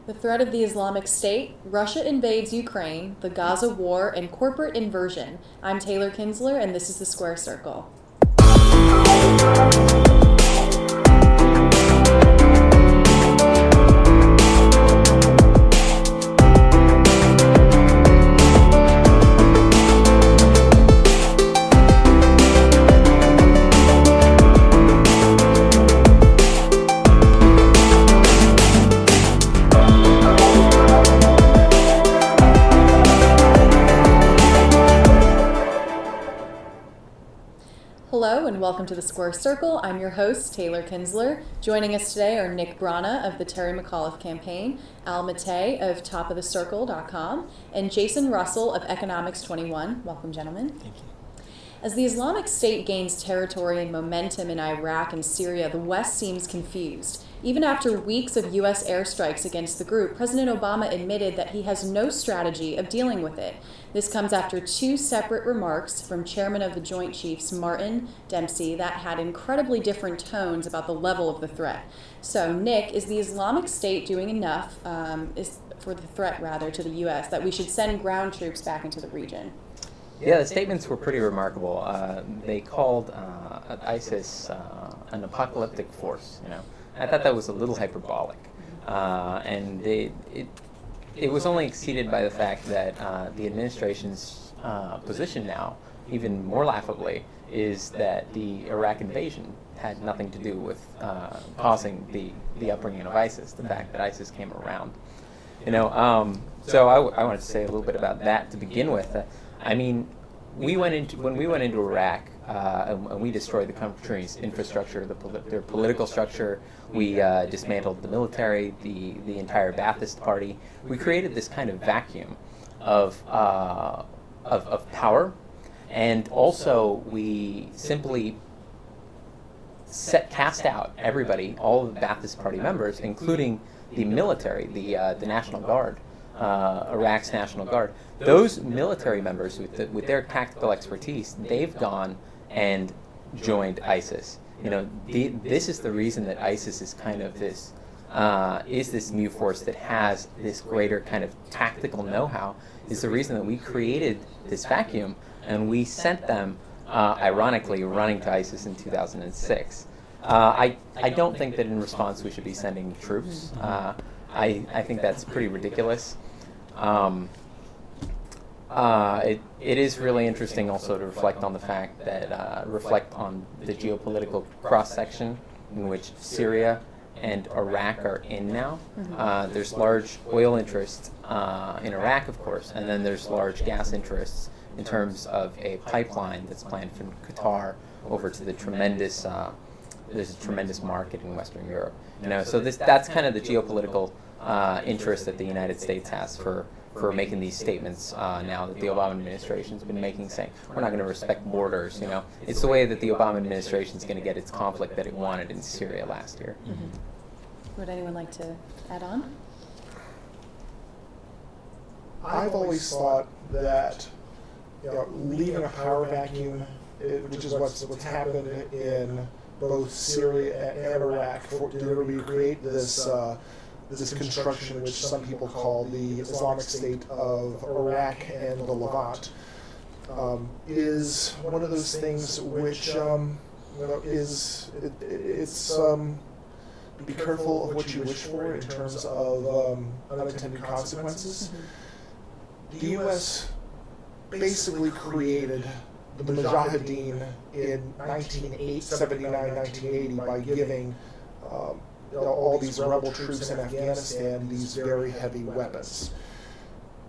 The threat of the Islamic State, Russia invades Ukraine, the Gaza war, and corporate inversion. I'm Taylor Kinsler, and this is the Square Circle. Hello and welcome to the Square Circle. I'm your host, Taylor Kinsler. Joining us today are Nick Brana of the Terry McAuliffe Campaign, Al Matei of topofthecircle.com, and Jason Russell of Economics 21. Welcome, gentlemen. Thank you. As the Islamic State gains territory and momentum in Iraq and Syria, the West seems confused. Even after weeks of U.S. airstrikes against the group, President Obama admitted that he has no strategy of dealing with it. This comes after two separate remarks from Chairman of the Joint Chiefs Martin Dempsey that had incredibly different tones about the level of the threat. So, Nick, is the Islamic State doing enough for the threat, to the U.S., that we should send ground troops back into the region? Yeah, the statements were pretty remarkable. They called ISIS an apocalyptic force. I thought that was a little hyperbolic, and it was only exceeded by the fact that the administration's position now, even more laughably, is that the Iraq invasion had nothing to do with causing the upbringing of ISIS. The fact that ISIS came around, So I wanted to say a little bit about that to begin with. When we went into Iraq and we destroyed the country's infrastructure, their political structure. We dismantled the military, the entire Ba'athist Party. We created this kind of vacuum of power, and also we simply cast out everybody, all of the Ba'athist Party members, including the military, the National Guard. Iraq's National Guard. Those military members, with their tactical expertise, they've gone and joined ISIS. This is the reason that ISIS is kind of this new force that has this greater kind of tactical know-how. Is the reason that we created this vacuum and we sent them, ironically, running to ISIS in 2006. I don't think that in response we should be sending troops. I think that's pretty ridiculous. It is really interesting also to reflect on the fact that reflect on the geopolitical cross-section in which Syria and Iraq are in now. There's large oil interests in Iraq, of course, and then there's large gas interests in terms of a pipeline that's planned from Qatar over to there's a tremendous market in Western Europe. So that's kind of the geopolitical interest that the United States has for making these statements now that the Obama administration's been making, saying we're not going to respect borders. It's the way that the Obama administration is going to get its conflict that it wanted in Syria last year. Mm-hmm. Would anyone like to add on? I've always thought that leaving a power vacuum, which is what's happened in both Syria and Iraq, to create this construction, which some people call the Islamic State of Iraq and the Levant, is one of those things which be careful of what you wish for in terms of unintended consequences. The U.S. basically created the Mujahideen in 1979, 1980 by giving all these rebel troops in Afghanistan these very heavy weapons.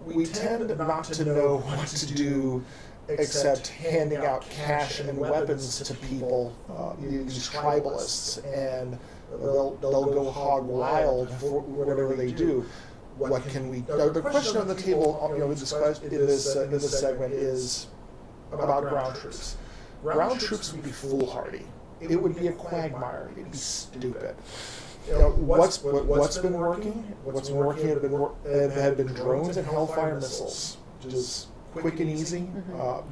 We tend not to know what to do except handing out cash and weapons to people, these tribalists, and they'll go hog wild for whatever they do. What can we? The question on the table, in this segment is about ground troops. Ground troops would be foolhardy. It would be a quagmire. It'd be stupid. What's been working? What's been working have been drones and Hellfire missiles, which is quick and easy.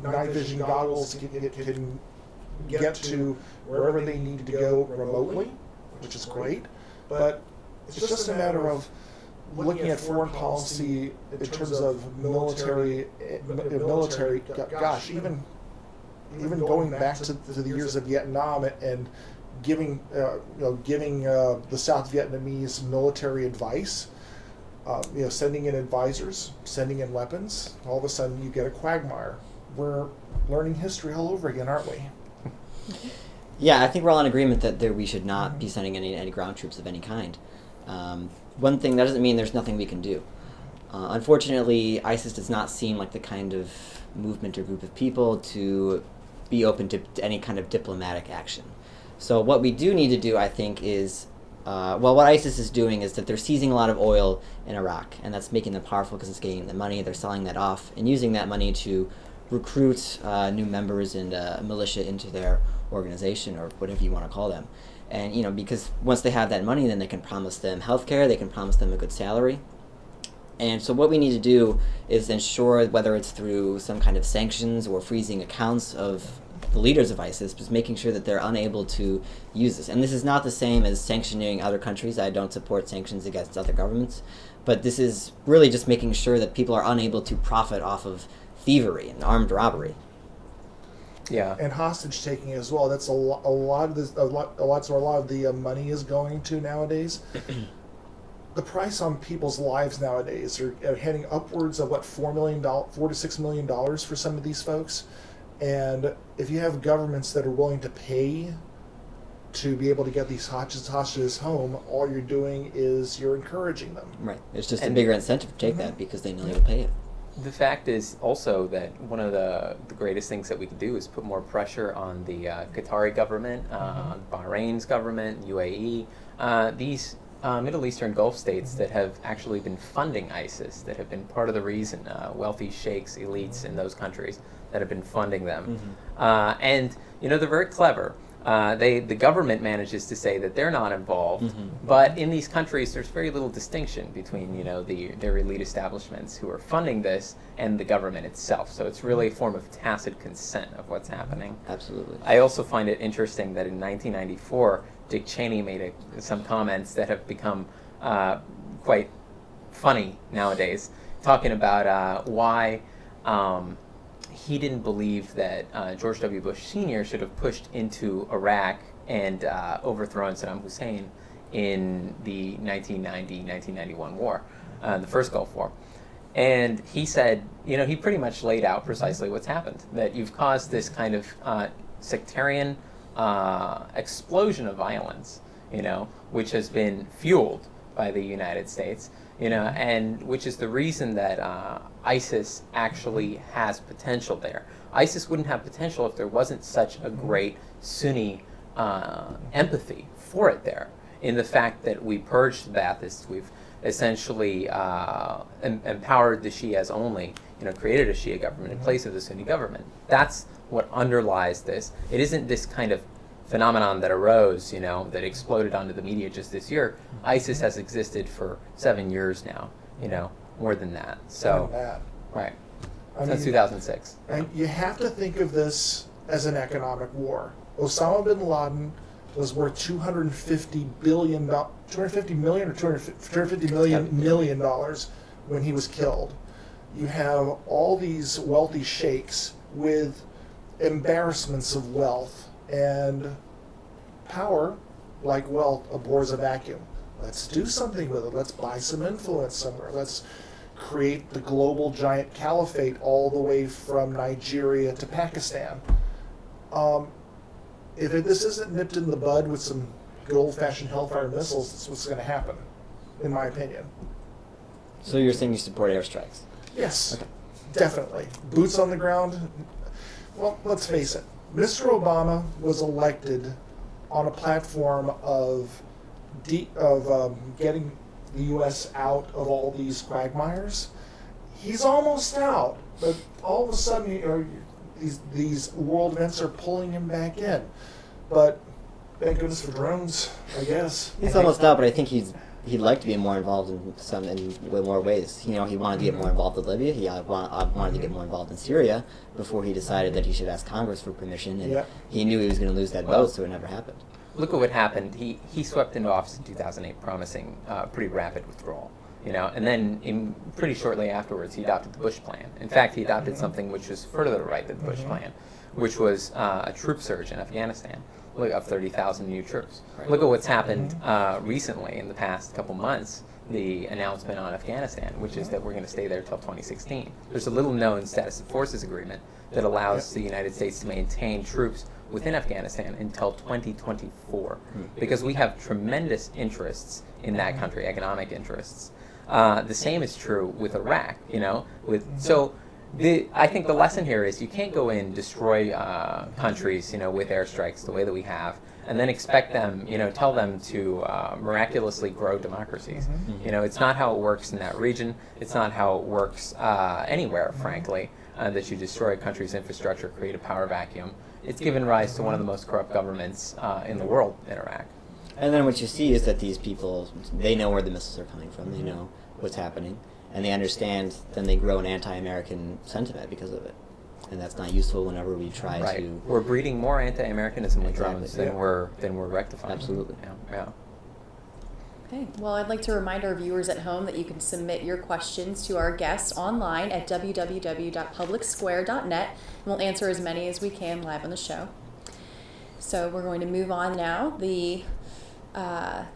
Night vision goggles can get to wherever they need to go remotely, which is great. But it's just a matter of looking at foreign policy in terms of military, gosh, even going back to the years of Vietnam and giving the South Vietnamese military advice, sending in advisors, sending in weapons, all of a sudden you get a quagmire. We're learning history all over again, aren't we? Yeah, I think we're all in agreement that we should not be sending any ground troops of any kind. One thing, that doesn't mean there's nothing we can do. Unfortunately, ISIS does not seem like the kind of movement or group of people to be open to any kind of diplomatic action. So what we do need to do, I think, is, what ISIS is doing is that they're seizing a lot of oil in Iraq, and that's making them powerful because it's getting the money. They're selling that off and using that money to recruit new members and militia into their organization, or whatever you want to call them. And, because once they have that money, then they can promise them healthcare, they can promise them a good salary. And so what we need to do is ensure, whether it's through some kind of sanctions or freezing accounts of the leaders of ISIS, just making sure that they're unable to use this. And this is not the same as sanctioning other countries. I don't support sanctions against other governments. But this is really just making sure that people are unable to profit off of thievery and armed robbery. Yeah. And hostage taking as well. That's a lot of the money is going to nowadays. The price on people's lives nowadays are heading upwards of $4 to $6 million for some of these folks. And if you have governments that are willing to pay to be able to get these hostages home, all you're doing is you're encouraging them. Right. It's just a bigger incentive to take that because they know you'll pay it. The fact is also that one of the greatest things that we can do is put more pressure on the Qatari government, Bahrain's government, UAE, these Middle Eastern Gulf states that have actually been funding ISIS, that have been part of the reason, wealthy sheikhs, elites in those countries that have been funding them. And, they're very clever. The government manages to say that they're not involved, but in these countries there's very little distinction between their elite establishments who are funding this and the government itself. So it's really a form of tacit consent of what's happening. Absolutely. I also find it interesting that in 1994 Dick Cheney made some comments that have become quite funny nowadays, talking about why he didn't believe that George W. Bush Sr. should have pushed into Iraq and overthrown Saddam Hussein in the 1990-1991 war, the first Gulf War. And he said, he pretty much laid out precisely what's happened, that you've caused this kind of sectarian explosion of violence, which has been fueled by the United States, and which is the reason that ISIS actually has potential there. ISIS wouldn't have potential if there wasn't such a great Sunni empathy for it there, in the fact that we purged the Baathists, we've essentially empowered the Shias only, created a Shia government in place of the Sunni government. That's what underlies this. It isn't this kind of phenomenon that arose, that exploded onto the media just this year. ISIS has existed for 7 years now, more than that. So, right, since 2006. And you have to think of this as an economic war. Osama bin Laden was worth $250 million when he was killed. You have all these wealthy sheikhs with embarrassments of wealth, and power, like wealth, abhors a vacuum. Let's do something with it. Let's buy some influence somewhere. Let's create the global giant caliphate all the way from Nigeria to Pakistan. If this isn't nipped in the bud with some good old-fashioned Hellfire missiles, that's what's going to happen, in my opinion. So you're saying you support airstrikes? Yes, okay. Definitely. Boots on the ground. Well, let's face it. Mr. Obama was elected on a platform of getting the U.S. out of all these quagmires. He's almost out, but all of a sudden, these world events are pulling him back in. But thank goodness for drones, I guess. He's almost out, but I think he'd like to be more involved in more ways. He wanted to get more involved with Libya. He wanted to get more involved in Syria before he decided that he should ask Congress for permission, and he knew he was going to lose that vote, so it never happened. Look at what happened. He swept into office in 2008 promising pretty rapid withdrawal. And then pretty shortly afterwards, he adopted the Bush Plan. In fact, he adopted something which was further to the right than the Bush Plan, which was a troop surge in Afghanistan. Look, of 30,000 new troops. Right. Look at what's happened recently in the past couple months. The announcement on Afghanistan, which is that we're going to stay there till 2016. There's a little-known status of forces agreement that allows the United States to maintain troops within Afghanistan until 2024, because we have tremendous interests in that country, economic interests. The same is true with Iraq. I think the lesson here is you can't go in, destroy countries, with airstrikes the way that we have, and then expect them, tell them to miraculously grow democracies. It's not how it works in that region. It's not how it works anywhere, frankly, that you destroy a country's infrastructure, create a power vacuum. It's given rise to one of the most corrupt governments in the world in Iraq. And then what you see is that these people, they know where the missiles are coming from. They know what's happening. And they understand, then they grow an anti-American sentiment because of it. And that's not useful whenever we try to... We're breeding more anti-Americanism with drones Exactly. than we're rectifying. Absolutely. Yeah. Okay, well, I'd like to remind our viewers at home that you can submit your questions to our guests online at www.publicsquare.net, and we'll answer as many as we can live on the show. So we're going to move on now.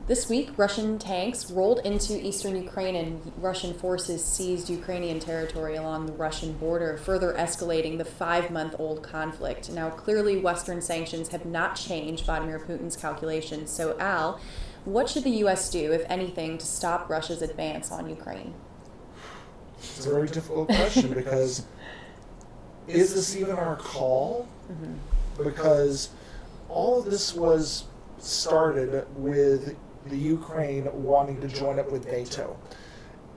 This week, Russian tanks rolled into eastern Ukraine and Russian forces seized Ukrainian territory along the Russian border, further escalating the 5-month-old conflict. Now, clearly, Western sanctions have not changed Vladimir Putin's calculations. So, Al, what should the U.S. do, if anything, to stop Russia's advance on Ukraine? It's a very difficult question because is this even our call? Because all of this was started with the Ukraine wanting to join up with NATO.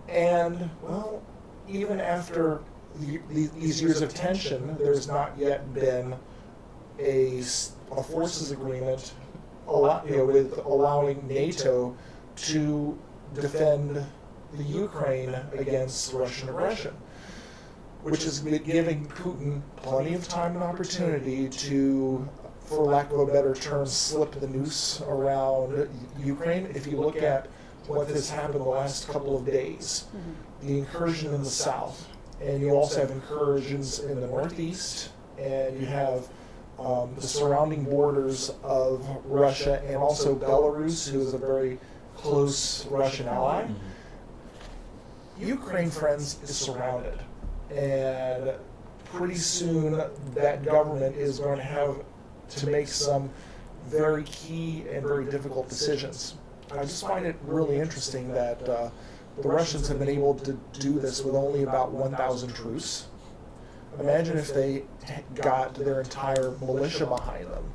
And, well, even after these years of tension, there's not yet been a forces agreement with allowing NATO to defend the Ukraine against Russian aggression, which is giving Putin plenty of time and opportunity to, for lack of a better term, slip the noose around Ukraine. If you look at what has happened the last couple of days, the incursion in the south, and you also have incursions in the northeast, and you have the surrounding borders of Russia and also Belarus, who is a very close Russian ally. Ukraine, friends, is surrounded, and pretty soon that government is going to have to make some very key and very difficult decisions. I just find it really interesting that the Russians have been able to do this with only about 1,000 troops. Imagine if they got their entire militia behind them.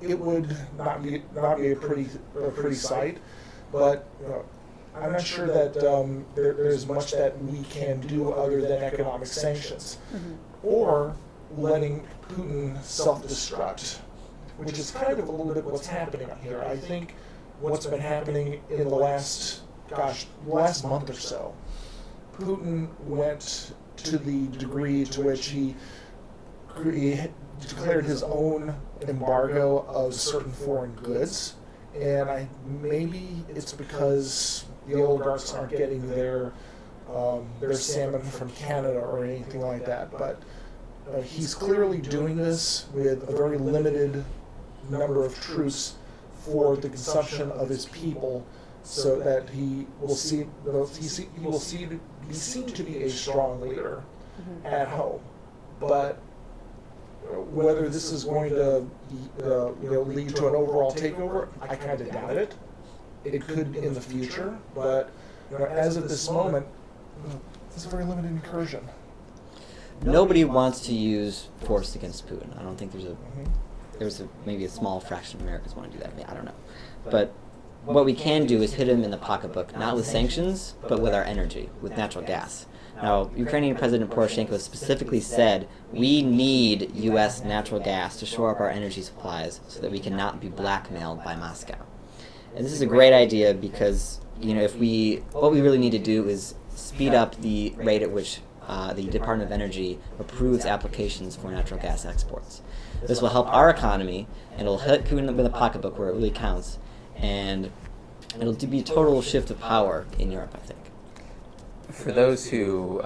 It would not be a pretty sight, but I'm not sure that there's much that we can do other than economic sanctions, or letting Putin self-destruct, which is kind of a little bit what's happening here. I think what's been happening in the last month or so, Putin went to the degree to which he declared his own embargo of certain foreign goods, and maybe it's because the oligarchs aren't getting their salmon from Canada or anything like that, but he's clearly doing this with a very limited number of troops for the consumption of his people, so that he will seem to be a strong leader at home. But whether this is going to lead to an overall takeover, I kind of doubt it. It could in the future, but as of this moment, it's a very limited incursion. Nobody wants to use force against Putin. I don't think there's maybe a small fraction of Americans want to do that. I don't know. But what we can do is hit him in the pocketbook, not with sanctions, but with our energy, with natural gas. Now, Ukrainian President Poroshenko specifically said, we need U.S. natural gas to shore up our energy supplies so that we cannot be blackmailed by Moscow. And this is a great idea because, what we really need to do is speed up the rate at which the Department of Energy approves applications for natural gas exports. This will help our economy, and it'll hit Putin in the pocketbook where it really counts, and It'll be a total shift of power in Europe, I think. For those who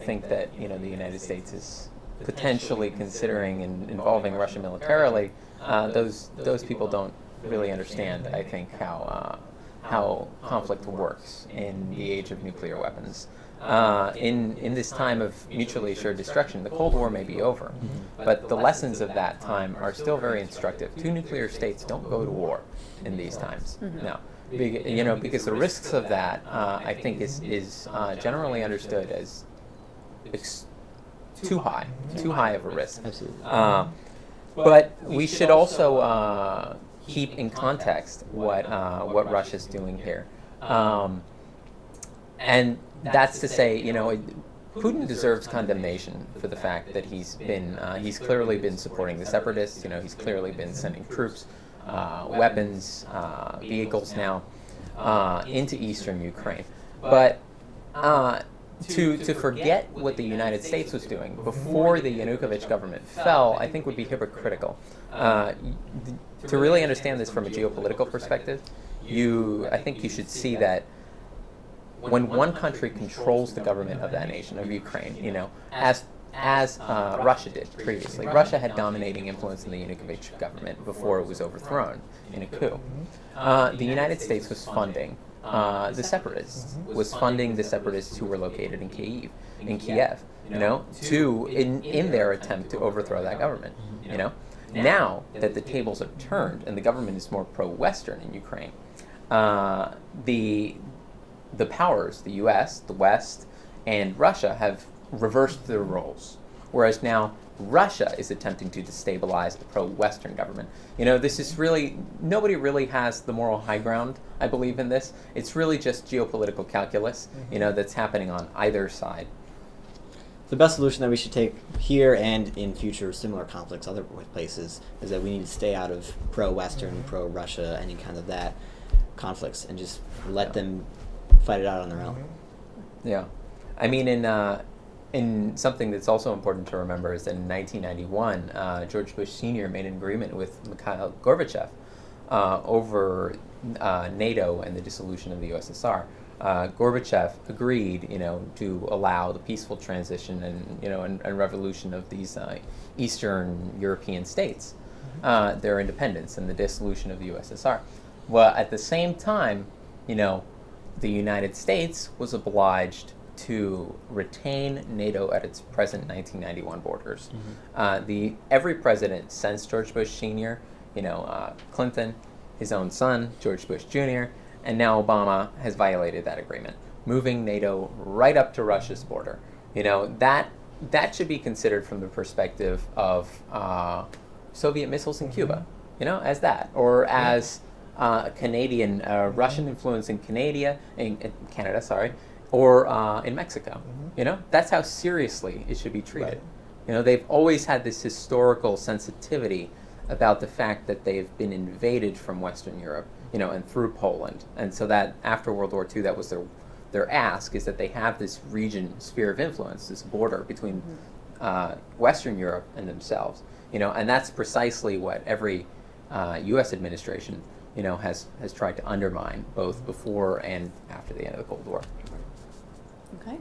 think that the United States is potentially considering involving Russia militarily, those people don't really understand, I think, how conflict works in the age of nuclear weapons. In this time of mutually assured destruction, the Cold War may be over, but the lessons of that time are still very instructive. Two nuclear states don't go to war in these times. No. Because the risks of that, I think, is generally understood as too high of a risk. Absolutely. But we should also keep in context what Russia's doing here, and that's to say, Putin deserves condemnation for the fact that he's clearly been supporting the separatists. He's clearly been sending troops, weapons, vehicles now into eastern Ukraine. But to forget what the United States was doing before the Yanukovych government fell, I think would be hypocritical. To really understand this from a geopolitical perspective, I think you should see that when one country controls the government of that nation, of Ukraine, as Russia did previously. Russia had dominating influence in the Yanukovych government before it was overthrown in a coup. The United States was funding the separatists, who were located in Kiev, in their attempt to overthrow that government. Now that the tables have turned and the government is more pro-Western in Ukraine, the powers, the U.S., the West, and Russia have reversed their roles, whereas now Russia is attempting to destabilize the pro-Western government. This is really, nobody really has the moral high ground, I believe, in this. It's really just geopolitical calculus, that's happening on either side. The best solution that we should take here and in future similar conflicts other places is that we need to stay out of pro-Western, pro-Russia, any kind of that conflicts, and just let them fight it out on their own. Yeah. I mean, in something that's also important to remember is that in 1991, George Bush Sr. made an agreement with Mikhail Gorbachev over NATO and the dissolution of the USSR. Gorbachev agreed, to allow the peaceful transition and revolution of these Eastern European states, their independence and the dissolution of the USSR. Well, at the same time, the United States was obliged to retain NATO at its present 1991 borders. Every president since George Bush Sr., Clinton, his own son, George Bush Jr., and now Obama has violated that agreement, moving NATO right up to Russia's border. That should be considered from the perspective of Soviet missiles in Cuba, as that, or as Canadian, Russian influence in Canada, or in Mexico. That's how seriously it should be treated. They've always had this historical sensitivity about the fact that they've been invaded from Western Europe, and through Poland. And so that after World War II, that was their ask, is that they have this sphere of influence, this border between Western Europe and themselves. And that's precisely what every U.S. administration has tried to undermine, both before and after the end of the Cold War. Okay.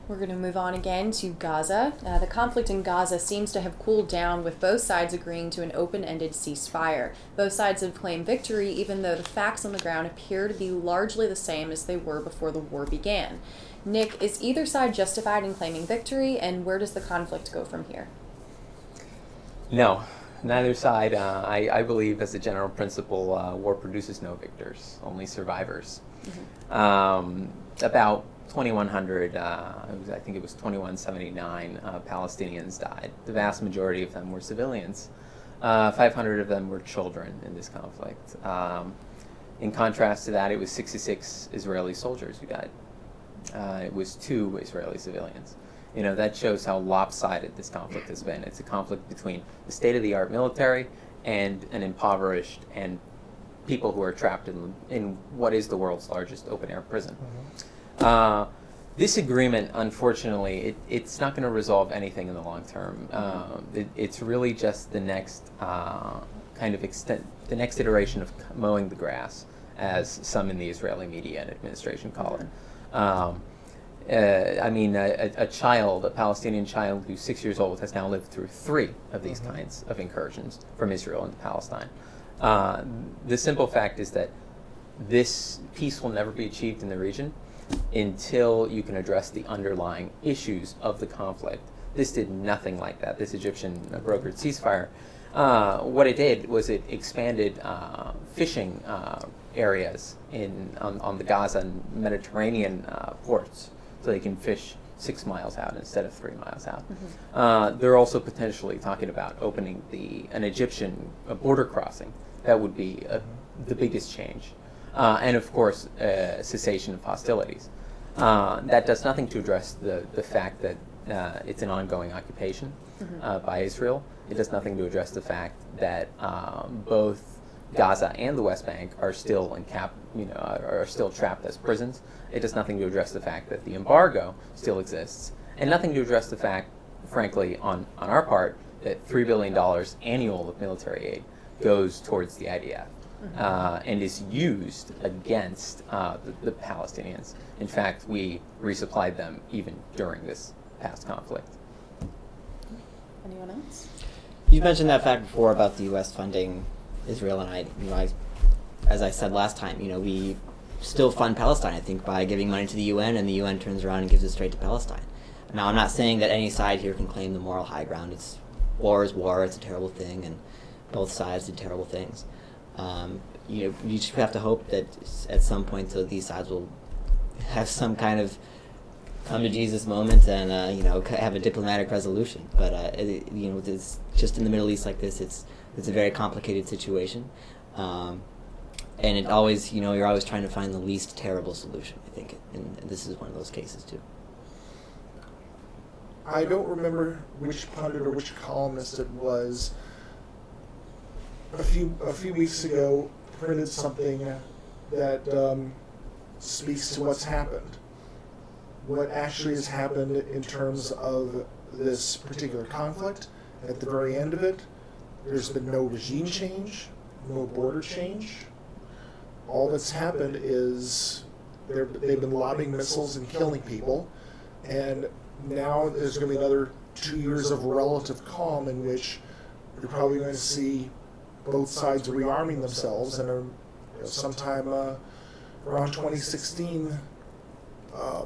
We're going to move on again to Gaza. The conflict in Gaza seems to have cooled down, with both sides agreeing to an open-ended ceasefire. Both sides have claimed victory, even though the facts on the ground appear to be largely the same as they were before the war began. Nick, is either side justified in claiming victory, and where does the conflict go from here? No. Neither side. I believe, as a general principle, war produces no victors, only survivors. About 2,100, I think it was 2,179 Palestinians died. The vast majority of them were civilians. 500 of them were children in this conflict. In contrast to that, it was 66 Israeli soldiers who died. It was 2 Israeli civilians. That shows how lopsided this conflict has been. It's a conflict between the state-of-the-art military and an impoverished and people who are trapped in what is the world's largest open-air prison. This agreement, unfortunately, it's not going to resolve anything in the long term. It's really just the next the next iteration of mowing the grass as some in the Israeli media and administration call it. A child, a Palestinian child who's 6 years old, has now lived through 3 of these kinds of incursions from Israel into Palestine. The simple fact is that this peace will never be achieved in the region until you can address the underlying issues of the conflict. This did nothing like that. This Egyptian brokered ceasefire, what it did was it expanded fishing areas on the Gaza and Mediterranean ports, so they can fish 6 miles out instead of 3 miles out. They're also potentially talking about opening an Egyptian border crossing. That would be the biggest change. And of course, cessation of hostilities. That does nothing to address the fact that it's an ongoing occupation by Israel. It does nothing to address the fact that both Gaza and the West Bank are still are still trapped as prisons. It does nothing to address the fact that the embargo still exists, and nothing to address the fact, frankly, on our part, that $3 billion annual of military aid goes towards the IDF and is used against the Palestinians. In fact, we resupplied them even during this past conflict. Anyone else? You mentioned that fact before about the U.S. funding Israel, and as I said last time, we still fund Palestine, I think, by giving money to the UN, and the UN turns around and gives it straight to Palestine. Now, I'm not saying that any side here can claim the moral high ground. War is war. It's a terrible thing, and both sides did terrible things. You just have to hope that at some point, these sides will have some kind of come to Jesus moment and have a diplomatic resolution. But it's just in the Middle East like this. It's a very complicated situation, and it always you're always trying to find the least terrible solution. I think, and this is one of those cases too. I don't remember which pundit or which columnist it was. A few weeks ago, printed something that speaks to what's happened. What actually has happened in terms of this particular conflict. At the very end of it, there's been no regime change, no border change. All that's happened is they've been lobbing missiles and killing people, and now there's going to be another 2 years of relative calm in which you're probably going to see both sides rearming themselves, and sometime around 2016,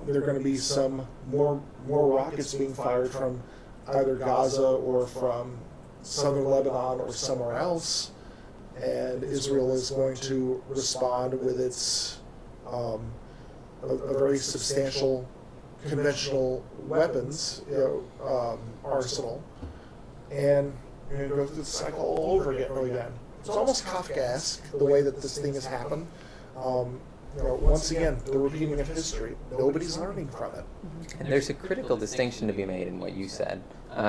there are going to be some more rockets being fired from either Gaza or from southern Lebanon or somewhere else, and Israel is going to respond with its a very substantial conventional weapons arsenal, and you're going to go through the cycle all over again. It's almost Kafkaesque the way that this thing has happened. Once again, the repeating of history. Nobody's learning from it. And there's a critical distinction to be made in what you said,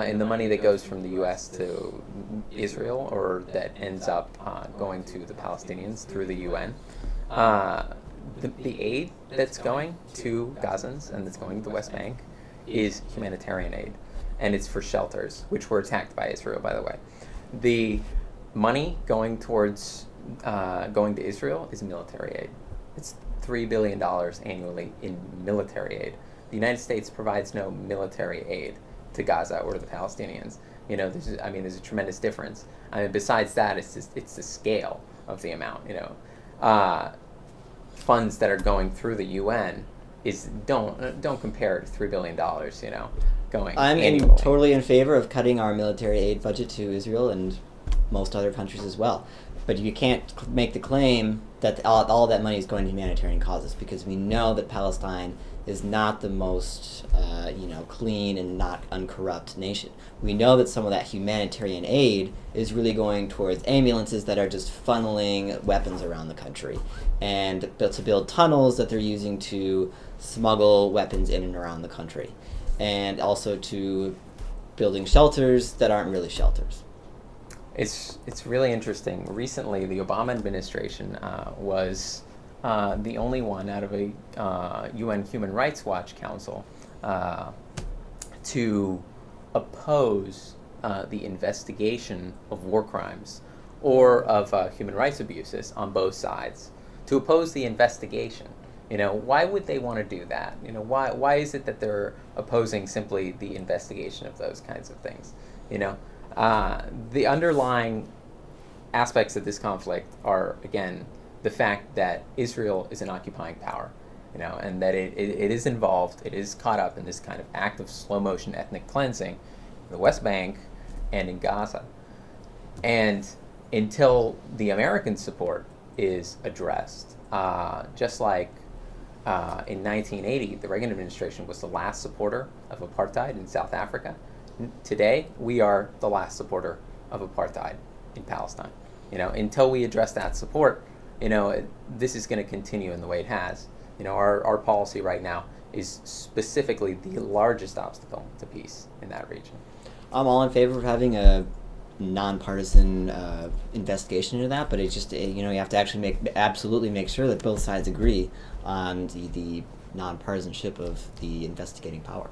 in the money that goes from the U.S. to Israel, or that ends up going to the Palestinians through the UN. The aid that's going to Gazans and that's going to the West Bank is humanitarian aid, and it's for shelters, which were attacked by Israel, by the way. The money going towards going to Israel is military aid. It's $3 billion annually in military aid. The United States provides no military aid to Gaza or to the Palestinians. There's a tremendous difference. Besides that, it's the scale of the amount. Funds that are going through the UN don't compare to $3 billion. Going. I'm totally in favor of cutting our military aid budget to Israel and most other countries as well. But you can't make the claim that all that money is going to humanitarian causes, because we know that Palestine is not the most clean and not uncorrupt nation. We know that some of that humanitarian aid is really going towards ambulances that are just funneling weapons around the country, and to build tunnels that they're using to smuggle weapons in and around the country, and also to building shelters that aren't really shelters. It's really interesting. Recently, the Obama administration was the only one out of a UN Human Rights Watch Council to oppose the investigation of war crimes or of human rights abuses on both sides. to oppose the investigation. Why would they want to do that? Why is it that they're opposing simply the investigation of those kinds of things? The underlying aspects of this conflict are, again, the fact that Israel is an occupying power, and that it is involved, it is caught up in this kind of act of slow motion ethnic cleansing in the West Bank and in Gaza. And until the American support is addressed, just like in 1980, the Reagan administration was the last supporter of apartheid in South Africa. Today, we are the last supporter of apartheid in Palestine. Until we address that support, this is going to continue in the way it has. Our policy right now is specifically the largest obstacle to peace in that region. I'm all in favor of having a nonpartisan investigation into that, but it's just you have to actually absolutely make sure that both sides agree on the nonpartisanship of the investigating power.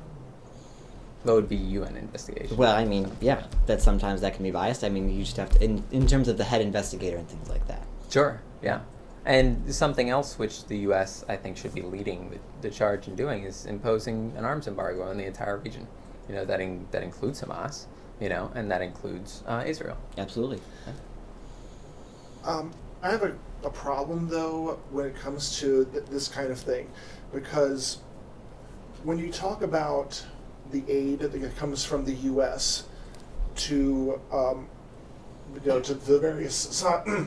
That would be UN investigation. Well, yeah, that sometimes that can be biased. You just have to, in terms of the head investigator and things like that. Sure, yeah. And something else which the U.S., I think, should be leading the charge in doing is imposing an arms embargo on the entire region. That includes Hamas, and that includes Israel. Absolutely. I have a problem, though, when it comes to this kind of thing, because when you talk about the aid that comes from the U.S. to to the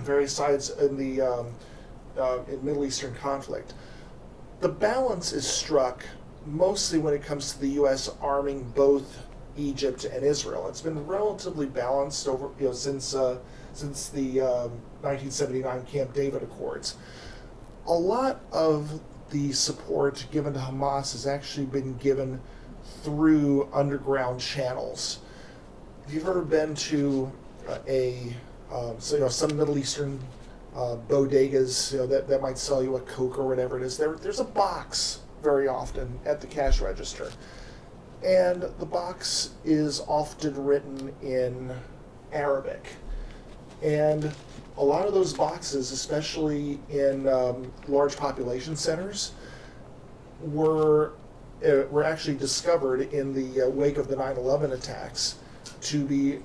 various sides in the in Middle Eastern conflict, the balance is struck mostly when it comes to the U.S. arming both Egypt and Israel. It's been relatively balanced over since the 1979 Camp David Accords. A lot of the support given to Hamas has actually been given through underground channels. If you've ever been to some Middle Eastern bodegas that might sell you a Coke or whatever it is, there's a box very often at the cash register, and the box is often written in Arabic, and a lot of those boxes, especially in large population centers, were actually discovered in the wake of the 9/11 attacks to be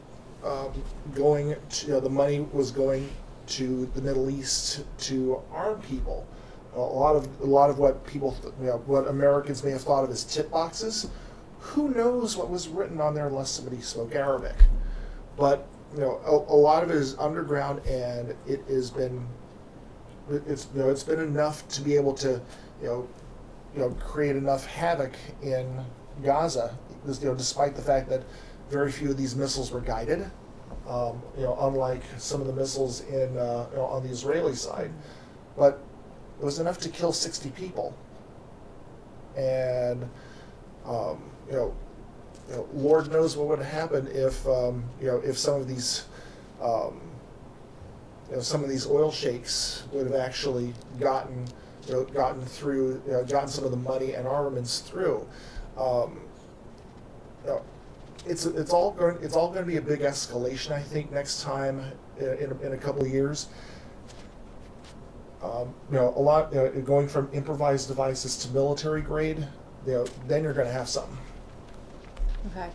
going to, the money was going to the Middle East to arm people. A lot of what people, what Americans may have thought of as tip boxes, who knows what was written on there unless somebody spoke Arabic. But a lot of it is underground, and it's been enough to be able to create enough havoc in Gaza. Despite the fact that very few of these missiles were guided, unlike some of the missiles in on the Israeli side, but it was enough to kill 60 people. And Lord knows what would have happened if some of these oil sheiks would have actually gotten some of the money and armaments through. It's all going to be a big escalation, I think, next time in a couple of years. Going from improvised devices to military grade, then you're going to have something. Okay.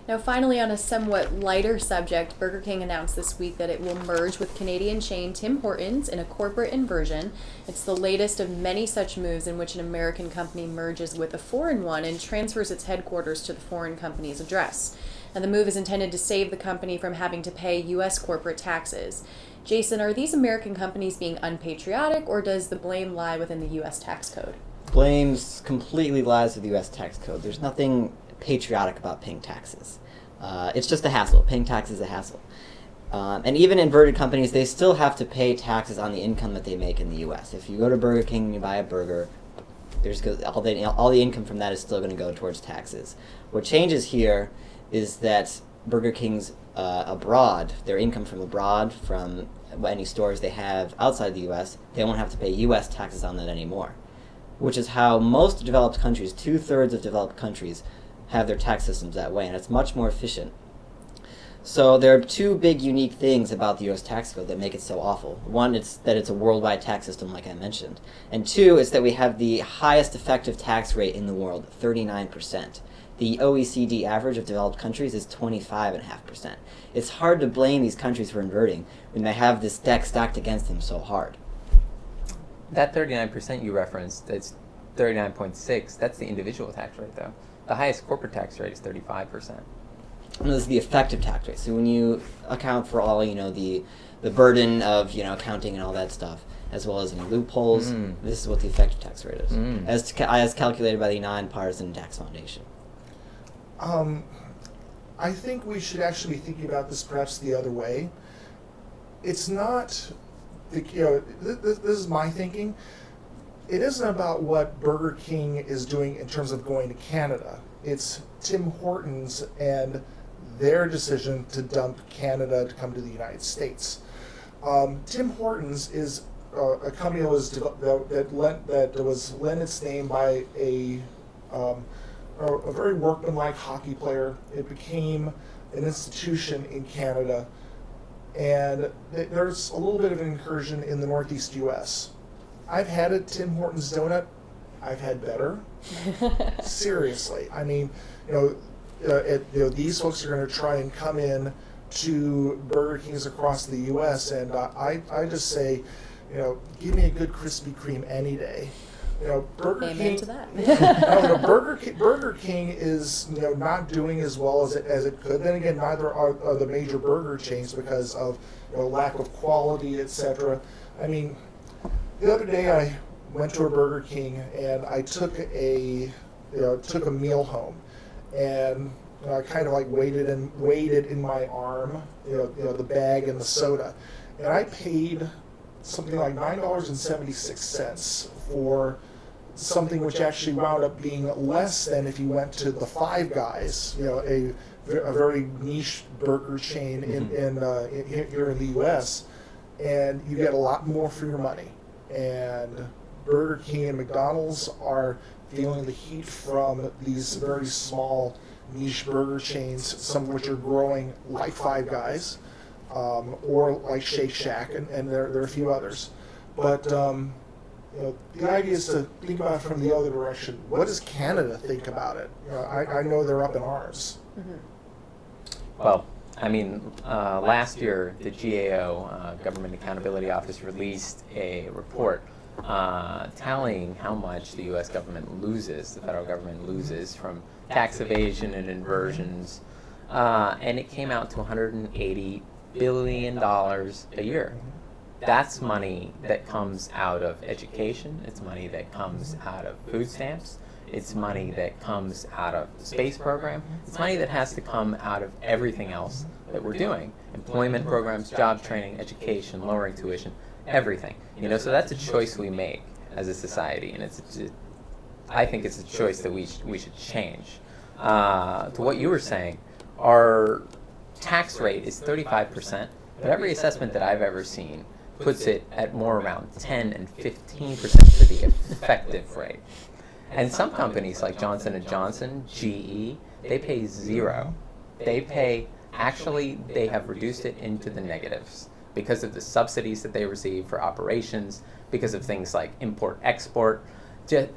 Now, finally, on a somewhat lighter subject, Burger King announced this week that it will merge with Canadian chain Tim Hortons in a corporate inversion. It's the latest of many such moves in which an American company merges with a foreign one and transfers its headquarters to the foreign company's address. And the move is intended to save the company from having to pay U.S. corporate taxes. Jason, are these American companies being unpatriotic, or does the blame lie within the U.S. tax code? Blames completely lies with the U.S. tax code. There's nothing patriotic about paying taxes. It's just a hassle. Paying taxes is a hassle. And even inverted companies, they still have to pay taxes on the income that they make in the U.S. If you go to Burger King and you buy a burger, all the income from that is still going to go towards taxes. What changes here is that Burger King's abroad, their income from abroad, from any stores they have outside the U.S., they won't have to pay U.S. taxes on that anymore, which is how most developed countries, 2/3 of developed countries, have their tax systems that way, and it's much more efficient. So there are two big unique things about the U.S. tax code that make it so awful. One, it's that it's a worldwide tax system, like I mentioned. And two, is that we have the highest effective tax rate in the world, 39%. The OECD average of developed countries is 25.5%. It's hard to blame these countries for inverting when they have this deck stacked against them so hard. That 39% you referenced, that's 39.6. That's the individual tax rate, though. The highest corporate tax rate is 35%. And this is the effective tax rate. So when you account for all, the burden of, accounting and all that stuff, as well as any loopholes, this is what the effective tax rate is, as calculated by the Nonpartisan Tax Foundation. I think we should actually be thinking about this perhaps the other way. It's not, this is my thinking. It isn't about what Burger King is doing in terms of going to Canada. It's Tim Hortons and their decision to dump Canada to come to the United States. Tim Hortons is a company that was lent its name by a very workmanlike hockey player. It became an institution in Canada, and there's a little bit of an incursion in the Northeast U.S. I've had a Tim Hortons donut. I've had better. Seriously, I mean, these folks are going to try and come in to Burger Kings across the U.S. and I just say, give me a good Krispy Kreme any day. Burger Amen King. to that. Burger King is not doing as well as it could. Then again, neither are the major burger chains because of lack of quality, etc. I mean, the other day I went to a Burger King and I took a meal home, and I kind of like weighed it in my arm, the bag and the soda, and I paid something like $9.76 for something which actually wound up being less than if you went to the Five Guys, a very niche burger chain here in the U.S., and you get a lot more for your money. And Burger King and McDonald's are feeling the heat from these very small niche burger chains, some of which are growing like Five Guys, or like Shake Shack, and there are a few others. But the idea is to think about it from the other direction. What does Canada think about it? I know they're up in arms. Well, I mean, last year the GAO, Government Accountability Office, released a report tallying how much the U.S. government loses, the federal government loses from tax evasion and inversions, and it came out to $180 billion a year. That's money that comes out of education. It's money that comes out of food stamps. It's money that comes out of the space program. It's money that has to come out of everything else that we're doing. Employment programs, job training, education, lowering tuition, everything. So that's a choice we make as a society, and I think it's a choice that we should change. To what you were saying, our tax rate is 35%, but every assessment that I've ever seen puts it at more around 10 and 15% for the effective rate. And some companies like Johnson & Johnson, GE, they pay zero. They have reduced it into the negatives because of the subsidies that they receive for operations, because of things like import-export. The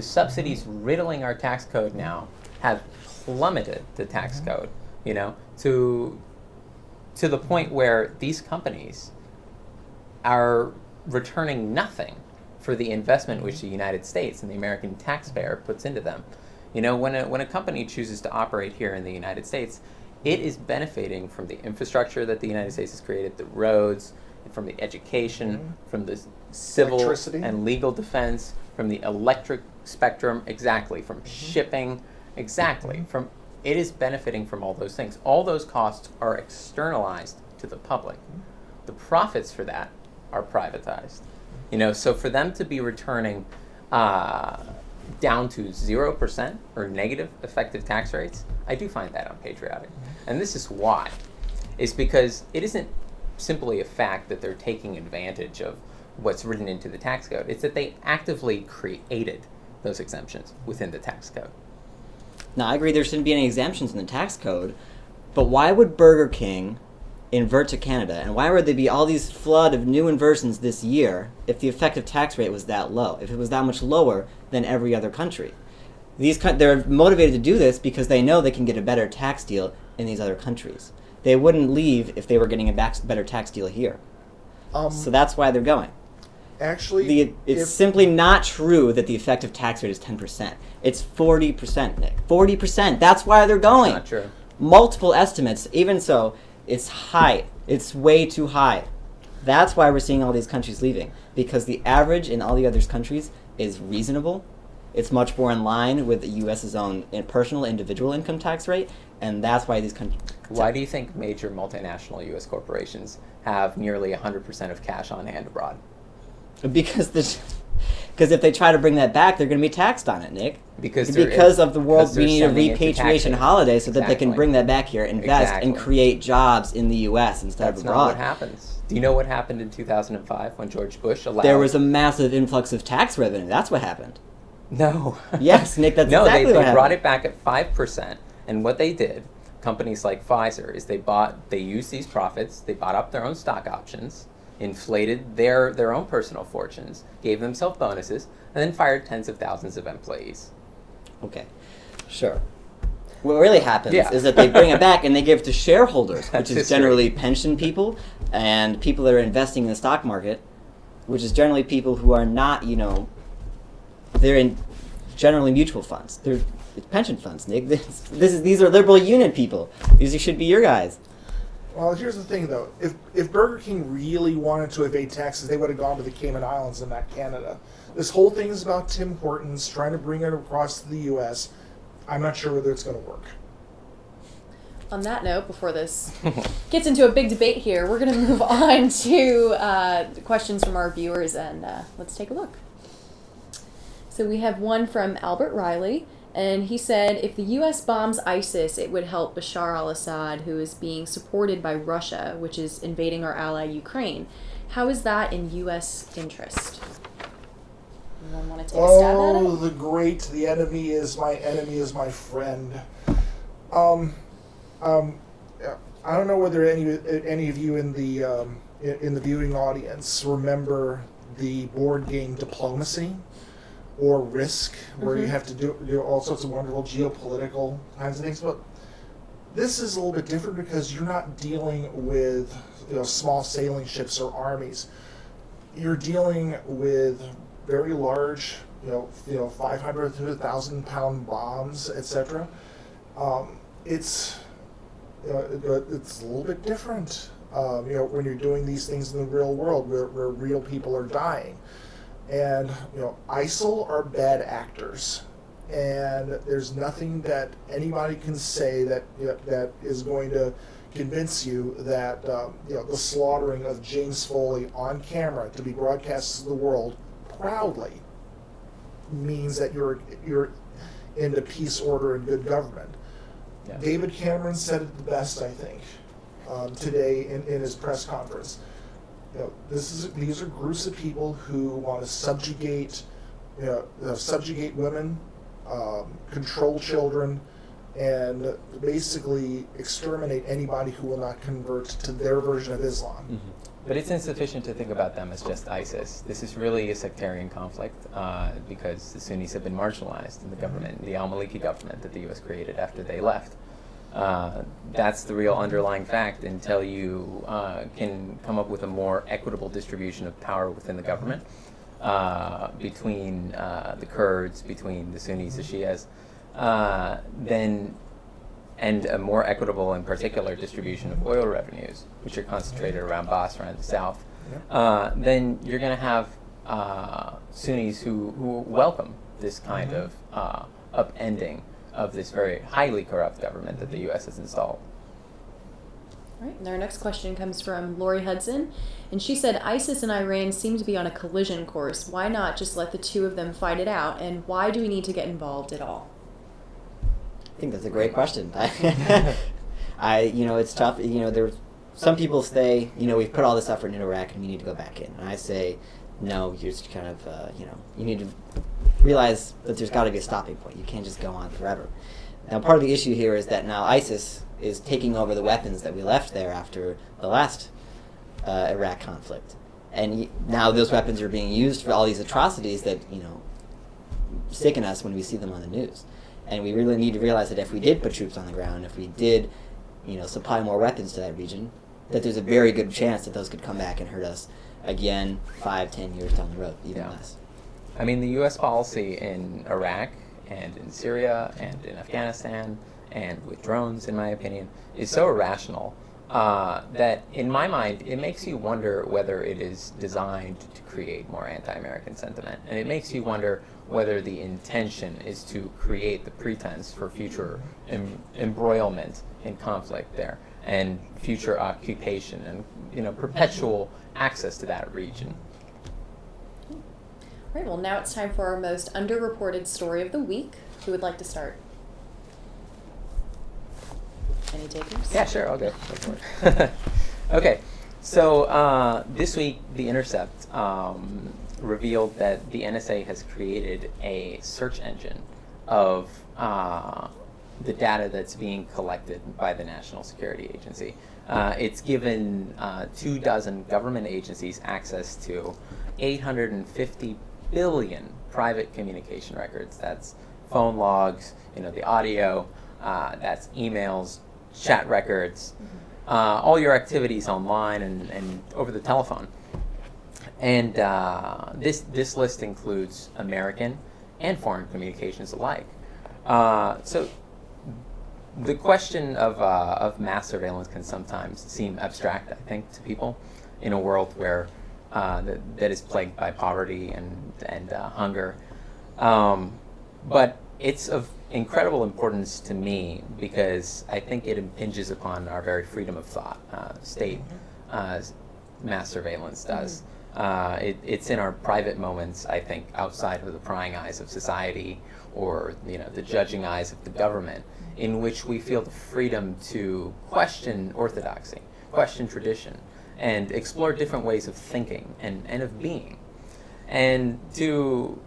subsidies riddling our tax code now have plummeted the tax code, to the point where these companies are returning nothing for the investment which the United States and the American taxpayer puts into them. When a company chooses to operate here in the United States, it is benefiting from the infrastructure that the United States has created, the roads, from the education, from the civil and legal defense, from the electric spectrum, exactly, from shipping, exactly, it is benefiting from all those things. All those costs are externalized to the public. The profits for that are privatized. So for them to be returning down to 0% or negative effective tax rates, I do find that unpatriotic. And this is why. It's because it isn't simply a fact that they're taking advantage of what's written into the tax code. It's that they actively created those exemptions within the tax code. Now, I agree there shouldn't be any exemptions in the tax code, But why would Burger King invert to Canada, and why would there be all these flood of new inversions this year if the effective tax rate was that low, if it was that much lower than every other country? They're motivated to do this because they know they can get a better tax deal in these other countries. They wouldn't leave if they were getting a better tax deal here. So that's why they're going. Actually, it's simply not true that the effective tax rate is 10%. It's 40%, Nick. 40%. That's why they're going. That's not true. Multiple estimates. Even so, it's high. It's way too high. That's why we're seeing all these countries leaving. Because the average in all the other countries is reasonable. It's much more in line with the U.S.'s own personal individual income tax rate, and that's why these countries... Why do you think major multinational U.S. corporations have nearly 100% of cash on hand abroad? Because if they try to bring that back, they're going to be taxed on it, Nick. Because of the world, we need a repatriation holiday so that they can bring that back here, invest, and create jobs in the U.S. instead of abroad. That's not what happens. Do you know what happened in 2005 when George Bush allowed... There was a massive influx of tax revenue. That's what happened. No. Yes, Nick, that's no, exactly what happened. No, they brought it back at 5%, and what they did, companies like Pfizer, is they used these profits, they bought up their own stock options, inflated their own personal fortunes, gave themselves bonuses, and then fired tens of thousands of employees. Okay, sure. What really happens is that they bring it back and they give it to shareholders, which is generally pension people and people that are investing in the stock market, which is generally people who are not, they're in generally mutual funds. It's pension funds, Nick. These are liberal union people. These should be your guys. Well, here's the thing, though. If Burger King really wanted to evade taxes, they would have gone to the Cayman Islands and not Canada. This whole thing is about Tim Hortons trying to bring it across to the U.S. I'm not sure whether it's going to work. On that note, before this gets into a big debate here, we're going to move on to questions from our viewers, and let's take a look. So we have one from Albert Riley, and he said, if the U.S. bombs ISIS, it would help Bashar al-Assad, who is being supported by Russia, which is invading our ally Ukraine. How is that in U.S. interest? Anyone want to take a stab at it? Oh, the enemy is my friend. I don't know whether any of you in the viewing audience remember the board game Diplomacy or Risk, where you have to do all sorts of wonderful geopolitical kinds of things. But this is a little bit different because you're not dealing with small sailing ships or armies. You're dealing with very large, 500 to 1,000 pound bombs, etc. It's a little bit different, when you're doing these things in the real world where real people are dying. And, ISIL are bad actors. And there's nothing that anybody can say that is going to convince you that, the slaughtering of James Foley on camera to be broadcast to the world proudly means that you're into peace, order, and good government. Yeah. David Cameron said it the best, I think, today in his press conference. These are groups of people who want to subjugate women, control children, and basically exterminate anybody who will not convert to their version of Islam. Mm-hmm. But it's insufficient to think about them as just ISIS. This is really a sectarian conflict because the Sunnis have been marginalized in the government, the al-Maliki government that the U.S. created after they left. That's the real underlying fact until you can come up with a more equitable distribution of power within the government between the Kurds, between the Sunnis, the Shias, and a more equitable and particular distribution of oil revenues, which are concentrated around Basra and the south, then you're going to have Sunnis who welcome this kind of upending of this very highly corrupt government that the U.S. has installed. All right, and our next question comes from Lori Hudson, and she said, ISIS and Iran seem to be on a collision course. Why not just let the two of them fight it out, and why do we need to get involved at all? I think that's a great question. It's tough. There's some people say, we've put all this effort into Iraq and we need to go back in. And I say, no, you're just kind of, you need to realize that there's got to be a stopping point. You can't just go on forever. Now, part of the issue here is that now ISIS is taking over the weapons that we left there after the last Iraq conflict. And now those weapons are being used for all these atrocities that, sicken us when we see them on the news. And we really need to realize that if we did put troops on the ground, if we did, supply more weapons to that region, that there's a very good chance that those could come back and hurt us again 5-10 years down the road, even less. I mean, the U.S. policy in Iraq and in Syria and in Afghanistan and with drones, in my opinion, is so irrational that, in my mind, it makes you wonder whether it is designed to create more anti-American sentiment. And it makes you wonder whether the intention is to create the pretense for future embroilment in conflict there and future occupation and, perpetual access to that region. All right, well, now it's time for our most underreported story of the week. Who would like to start? Any takers? Yeah, sure, I'll go for it. Okay, so this week, The Intercept revealed that the NSA has created a search engine of the data that's being collected by the National Security Agency. It's given 24 government agencies access to 850 billion private communication records. That's phone logs, the audio, that's emails, chat records, all your activities online and over the telephone. And this list includes American and foreign communications alike. So the question of mass surveillance can sometimes seem abstract, I think, to people in a world where that is plagued by poverty and hunger. But it's of incredible importance to me because I think it impinges upon our very freedom of thought. State mass surveillance does. It's in our private moments, I think, outside of the prying eyes of society or the judging eyes of the government, in which we feel the freedom to question orthodoxy, question tradition, and explore different ways of thinking and of being. And to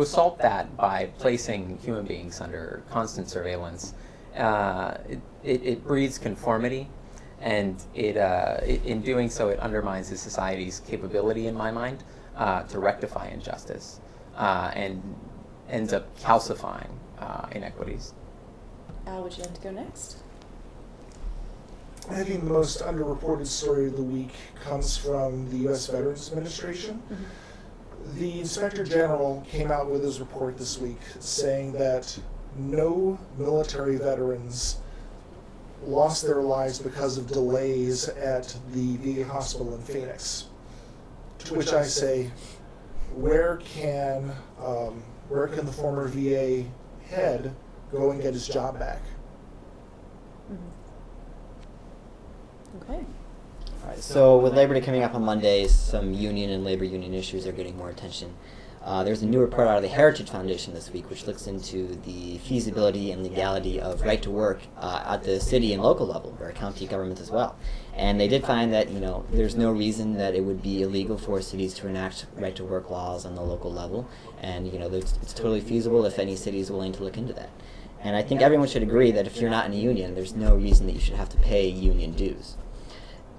assault that by placing human beings under constant surveillance, it breeds conformity, and in doing so, it undermines the society's capability, in my mind, to rectify injustice, and ends up calcifying inequities. Al, would you like to go next? I think the most underreported story of the week comes from the U.S. Veterans Administration. The Inspector General came out with his report this week saying that no military veterans lost their lives because of delays at the VA hospital in Phoenix. To which I say, where can the former VA head go and get his job back? Okay. All right, so with Labor Day coming up on Monday, some union and labor union issues are getting more attention. There's a new report out of the Heritage Foundation this week which looks into the feasibility and legality of right to work at the city and local level, or county governments as well. And they did find that there's no reason that it would be illegal for cities to enact right to work laws on the local level, and it's totally feasible if any city is willing to look into that. And I think everyone should agree that if you're not in a union, there's no reason that you should have to pay union dues.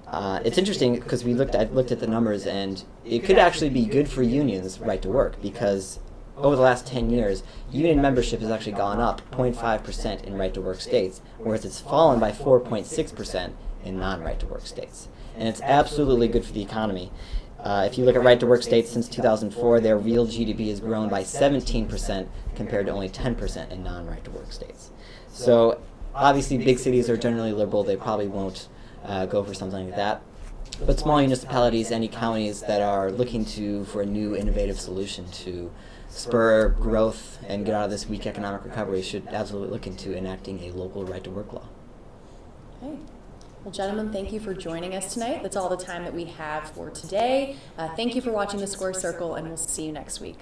It's interesting because I looked at the numbers, and it could actually be good for unions' right to work, because over the last 10 years, union membership has actually gone up 0.5% in right to work states, whereas it's fallen by 4.6% in non-right to work states. And it's absolutely good for the economy. If you look at right to work states since 2004, their real GDP has grown by 17% compared to only 10% in non-right to work states. So obviously big cities are generally liberal. They probably won't go for something like that. But small municipalities, any counties that are looking for a new innovative solution to spur growth and get out of this weak economic recovery should absolutely look into enacting a local right to work law. Okay. Well, gentlemen, thank you for joining us tonight. That's all the time that we have for today. Thank you for watching the Square Circle, and we'll see you next week.